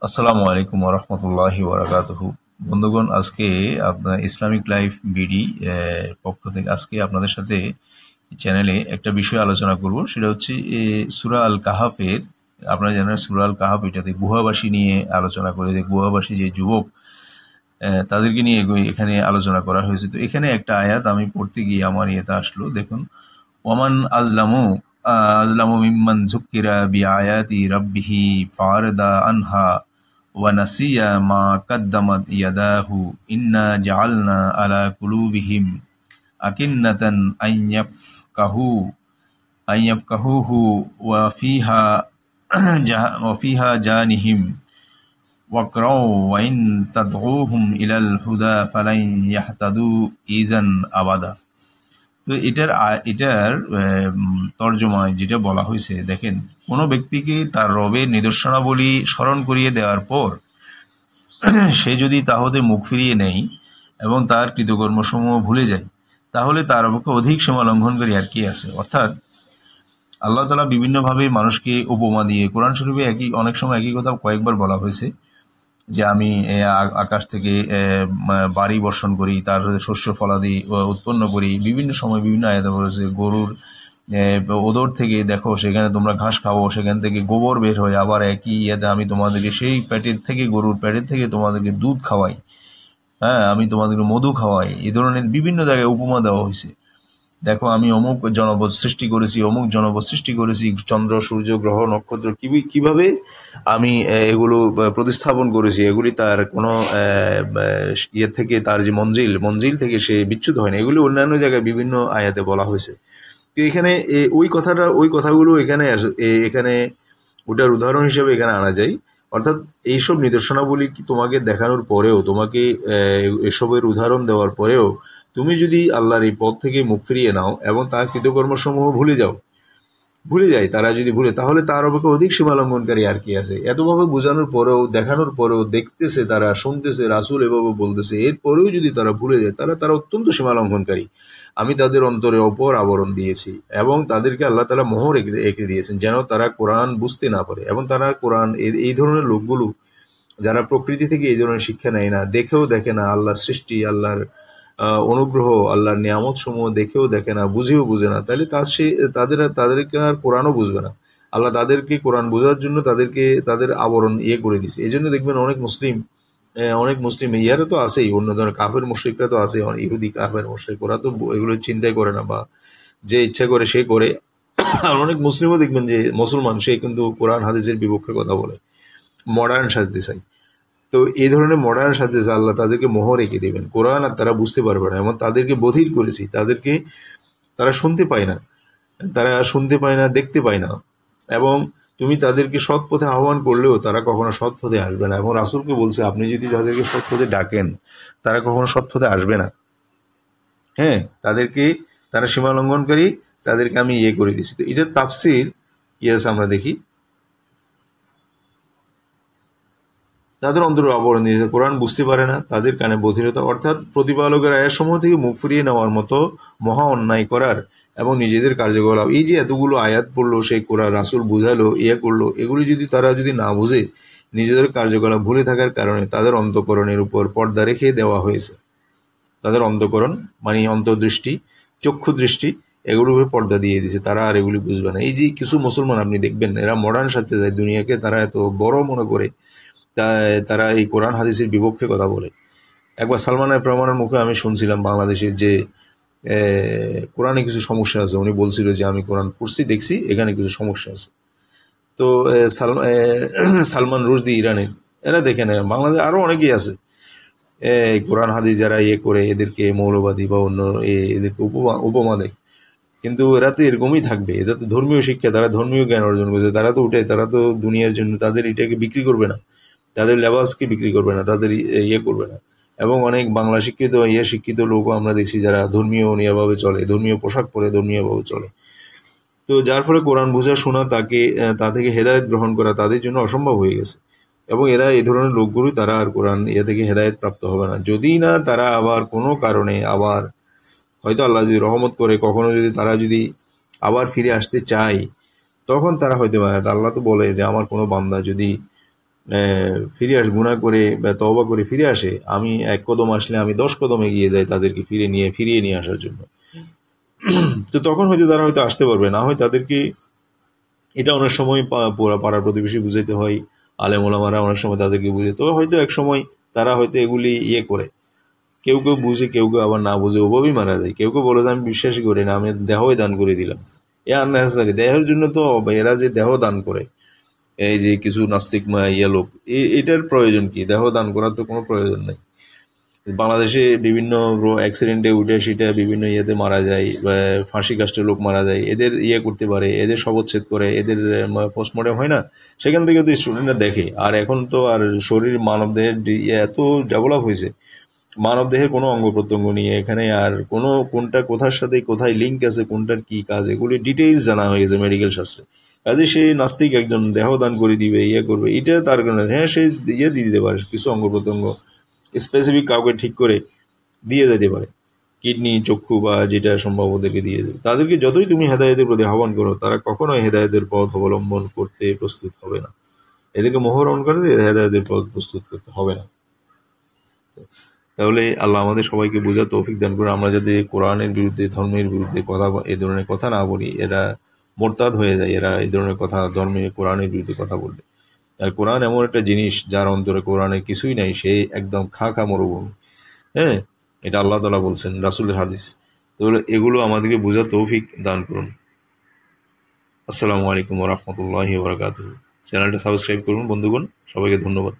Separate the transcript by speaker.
Speaker 1: আসসালামু আলাইকুম ওয়া রাহমাতুল্লাহি ওয়া বারাকাতুহু। বন্ধুগণ, আজকে আপনার ইসলামিক লাইফ বিডি পক্ষ থেকে আজকে আপনাদের সাথে চ্যানেলে একটা বিষয় আলোচনা করব। সেটা হচ্ছে সূরা আল কাহাফের। আপনারা জানেন সূরা আল কাহাফ, এটাতে গুহাবাসী নিয়ে আলোচনা করে, যে গুহাবাসী যে যুবক তাদেরকে নিয়ে এখানে আলোচনা করা হয়েছে। তো এখানে একটা আয়াত আমি পড়তে গিয়ে আমার ইয়েতে আসলো, দেখুন, ওয়ামান আজলামু মিম্মান যুক্কিরা বিআয়াতি রাব্বিহি ফাআরাদা আনহা ওয়া নাসিয়া মা কাদ্দামাত ইয়াদাহু ইন্না জাআলনা আলা কুলুবিহিম আকিন্নাতান আইয়াফকাহুহু ওয়া ফিহা জানিহিম ওয়াকরাউ ওয়া ইন তাদউহুম ইলাল হুদা ফালান ইয়াহতাদু ইজান আবাদা। তো এটার তর্জমায় যেটা বলা হয়েছে, দেখেন, কোনো ব্যক্তিকে তার রবের নিদর্শনাবলী স্মরণ করিয়ে দেওয়ার পর সে যদি তা হতে মুখ ফিরিয়ে নেয় এবং তার কৃতকর্মসমূহ ভুলে যায়, তাহলে তার পক্ষে অধিক সীমা লঙ্ঘনকারী আর কি আছে। অর্থাৎ আল্লাহ তাআলা বিভিন্নভাবে মানুষকে উপমা দিয়ে, কোরআন শরীফে অনেক সময় একই কথা কয়েকবার বলা হয়েছে, যে আমি আকাশ থেকে বাড়ি বর্ষণ করি, তার শস্য ফলাদি উৎপন্ন করি। বিভিন্ন সময় বিভিন্ন আয়াতে বলেছে, গরুর ওদর থেকে দেখো সেখানে তোমরা ঘাস খাও, সেখান থেকে গোবর বের হয়। আবার একই ইয়েতে আমি তোমাদেরকে সেই পেটের থেকে, গরুর পেটের থেকে তোমাদেরকে দুধ খাওয়াই, হ্যাঁ, আমি তোমাদেরকে মধু খাওয়াই। এই ধরনের বিভিন্ন জায়গায় উপমা দেওয়া হয়েছে। দেখো, আমি অমুক জনপদ সৃষ্টি করেছি, অমুক জনপদ সৃষ্টি করেছি, চন্দ্র সূর্য গ্রহ নক্ষত্র কিভাবে আমি এগুলো প্রতিস্থাপন করেছি। এগুলি তার কোনো ইয়ে থেকে, তার যে মঞ্জিল থেকে সে বিচ্যুত হয় না। এগুলি অন্যান্য জায়গায় বিভিন্ন আয়াতে বলা হয়েছে। তো এখানে ওই কথাগুলো এখানে ওটার উদাহরণ হিসেবে এখানে আনা যায়। অর্থাৎ এইসব নিদর্শনাবলী তোমাকে দেখানোর পরেও, তোমাকে এসবের উদাহরণ দেওয়ার পরেও তুমি যদি আল্লাহর এই পথ থেকে মুখ ফিরিয়ে নাও এবং তার কৃতকর্মসমূহ ভুলে যায়, তারা যদি ভুলে, তাহলে তার অপেক্ষা অধিক সীমালঙ্ঘনকারী আর কি আছে। এতভাবে বোঝানোর পরেও, দেখানোর পরেও, দেখতেছে তারা, শুনতেছে, রাসূল এভাবে বলতেছে, এরপরেও যদি তারা ভুলে যায়, তারা অত্যন্ত সীমালঙ্ঘনকারী। আমি তাদের অন্তরে অপর আবরণ দিয়েছি এবং তাদেরকে আল্লাহ তাআলা মোহর এঁকে দিয়েছেন, যেন তারা কোরআন বুঝতে না পারে। এবং তারা কোরআন, এই ধরনের লোকগুলো যারা প্রকৃতি থেকে এই ধরনের শিক্ষা নেয় না, দেখেও দেখে না আল্লাহর সৃষ্টি, আল্লাহর অনুগ্রহ, আল্লাহর নিয়ামত সমূহ দেখেও দেখে না, বুঝেও বুঝে না, তাহলে তাদেরকে আর কোরআনও বুঝবে না। আল্লাহ তাদেরকে কোরআন বোঝার জন্য তাদের আবরণ করে দিছে। এই জন্য দেখবেন অনেক মুসলিম ইয়ারা তো আছেই, অন্য ধরনের কাফের মুশরিকরা তো আছে, ইহুদি কাফের মুশরিক, ওরা তো এগুলো চিন্তাই করে না, বা যে ইচ্ছা করে সে করে। আর অনেক মুসলিমও দেখবেন যে মুসলমান, সে কিন্তু কোরআন হাদিসের বিপক্ষে কথা বলে, মডার্ন সাজতে চাই। তো এই ধরনের মডার্ন সাজতে আল্লাহ তাদেরকে মোহর এঁকে দেবেন, কোরআন আর তারা বুঝতে পারবে না। এবং তাদেরকে বধির করেছি, তারা শুনতে পায় না, দেখতে পায় না। এবং তুমি তাদেরকে সৎ পথে আহ্বান করলেও তারা কখনো সৎ পথে আসবে না। এবং রাসূলকে বলছে, আপনি যদি তাদেরকে সৎ পথে ডাকেন, তারা কখনো সৎ পথে আসবে না। হ্যাঁ, তারা সীমা লঙ্ঘনকারী, তাদেরকে আমি করে দিছি। তো এটার তাফসির আমরা দেখি, তাদের অন্তরে আবরণ দিয়েছে, কোরআন বুঝতে পারে না, তাদের কানে বধিরতা। অর্থাৎ প্রতিপালকের আয়াতসমূহ থেকে মুখ ফিরিয়ে নেওয়ার মতো মহা অন্যায় করার এবং নিজেদের কার্যকলাপ, এই যে এতগুলো আয়াত পড়লো, সেই কোরআন রাসূল বুঝালো, করলো, এগুলি যদি তারা না বুঝে, নিজেদের কার্যকলাপ ভুলে থাকার কারণে তাদের অন্তঃকরণের উপর পর্দা রেখে দেওয়া হয়েছে। তাদের অন্তঃকরণ মানে অন্তর্দৃষ্টি, চক্ষু দৃষ্টি, এগুলোর উপর পর্দা দিয়ে দিয়েছে, তারা আর এগুলি বুঝবে না। এই যে কিছু মুসলমান আপনি দেখবেন, এরা মডার্ন সাজতে যায় দুনিয়াকে, তারা এত বড় মনে করে, তারা এই কোরআন হাদিসের বিপক্ষে কথা বলে। একবার সালমান এফ রহমানের মুখে আমি শুনছিলাম, বাংলাদেশের, যে কোরআনে কিছু সমস্যা আছে। উনি বলছিল যে আমি কোরআন পড়ছি, দেখছি, এখানে কিছু সমস্যা আছে। তো সালমান রুশদি ইরানের, এরা দেখে নেয়। বাংলাদেশ আরও অনেকেই আছে কোরআন হাদিস যারা করে, এদেরকে মৌলবাদী বা অন্য এদেরকে উপমা দেয়। কিন্তু এরা তো এরকমই থাকবে, এদের তো ধর্মীয় শিক্ষা, তারা ধর্মীয় জ্ঞান অর্জন করছে, তারা তো দুনিয়ার জন্য তাদের এটাকে বিক্রি করবে না, তাদের লেবাসকে বিক্রি করবে না, তাদের করবে না। এবং অনেক বাংলা শিক্ষিত লোকও আমরা দেখছি যারা ধর্মীয় নিয়মভাবে চলে, ধর্মীয় পোশাক পরে ধর্মীয়ভাবে চলে। তো যার ফলে কোরআন বোঝা শোনা, তা থেকে হেদায়েত গ্রহণ করা তাদের জন্য অসম্ভব হয়ে গেছে। এবং এরা এই ধরনের লোকগুলো, তারা আর কোরআন থেকে হেদায়েত প্রাপ্ত হবে না, যদি না তারা আবার কোনো কারণে, আবার হয়তো আল্লাহ যদি রহমত করে, কখনো যদি তারা আবার ফিরে আসতে চায়, তখন তারা হয়তো, আল্লাহ তো বলে যে আমার কোনো বান্দা যদি ফিরে আসে, গুনাহ করে বা তওবা করে ফিরে আসে, আমি ১ কদম আসলে আমি ১০ কদম এগিয়ে যাই তাদেরকে ফিরিয়ে নিয়ে আসার জন্য। তো তখন হয়তো তারা হয়তো আসতে পারবে, না হয় তাদেরকে এটা অনেক সময় পাড়ার প্রতিবেশী বুঝাইতে হয়, আলেম ওলামারা অনেক সময় তাদেরকে বুঝে, তো হয়তো এক সময় তারা হয়তো এগুলি করে। কেউ কেউ বুঝে, কেউ কেউ আবার না বুঝে ওভাবেই মারা যায়। কেউ কেউ বলে যে আমি বিশ্বাসই করি না, আমি দেহই দান করে দিলাম। এ আননেসেসারি, দেহের জন্য তো এরা যে দেহ দান করে, এই যে কিছু নাস্তিক লোক, এটার প্রয়োজন কি? দেহ দান করার তো কোনো প্রয়োজন নাই। বাংলাদেশে বিভিন্ন অ্যাক্সিডেন্টে উঠে সেটা বিভিন্ন ইয়েতে মারা যায়, বা ফাঁসি কাস্টে লোক মারা যায়, এদের করতে পারে, এদের শবচ্ছেদ করে, এদের পোস্টমর্টম হয় না, সেখান থেকে তো স্টুডেন্টরা দেখে। আর এখন তো আর শরীর মানব দেহের এত ডেভেলপ হয়েছে, মানব দেহের কোনো অঙ্গ প্রত্যঙ্গ নিয়ে এখানে আর কোনো কোনটা কোথার সাথে কোথায় লিঙ্ক আছে, কোনটার কি কাজ, এগুলি ডিটেইলস জানা হয়ে গেছে মেডিকেল শাস্ত্রে। কাজে সে নাস্তিক একজন দেহ দান করে দিবে, করবে, এটা তার কারণে হ্যাঁ সে দিয়ে দিতে পারে কিছু অঙ্গ প্রত্যঙ্গ স্পেসিফিক কাউকে ঠিক করে দিয়ে যেতে পারে, কিডনি, চক্ষু বা যেটা সম্ভব ওদেরকে দিয়ে দেবে। তাদেরকে যতই তুমি হেদায়েতের প্রতি আহ্বান করো, তারা কখনোই হেদায়েতের পথ অবলম্বন করতে প্রস্তুত হবে না। এদেরকে মোহরণ করে হেদায়েতের পথ প্রস্তুত করতে হবে না। তাহলে আল্লাহ আমাদের সবাইকে বোঝার তৌফিক দান করে, আমরা যাতে কোরআনের বিরুদ্ধে, ধর্মের বিরুদ্ধে এই ধরনের কথা না বলি। এরা মোরতাদ হয়ে যায়, এরা এই ধরনের কথা, ধর্মে কোরআনের বিরুদ্ধে কথা বললে। আর কোরআন এমন একটা জিনিস, যার অন্তরে কোরআনের কিছুই নাই, সে একদম খা মরুভূমি। হ্যাঁ, এটা আল্লাহ তাআলা বলছেন, রাসূলের হাদিস। তো এগুলো আমাদেরকে বোঝার তৌফিক দান করুন। আসসালামু আলাইকুম ওয়া রাহমাতুল্লাহি ওয়া বারাকাতুহু। চ্যানেলটা সাবস্ক্রাইব করুন বন্ধুগণ, সবাইকে ধন্যবাদ।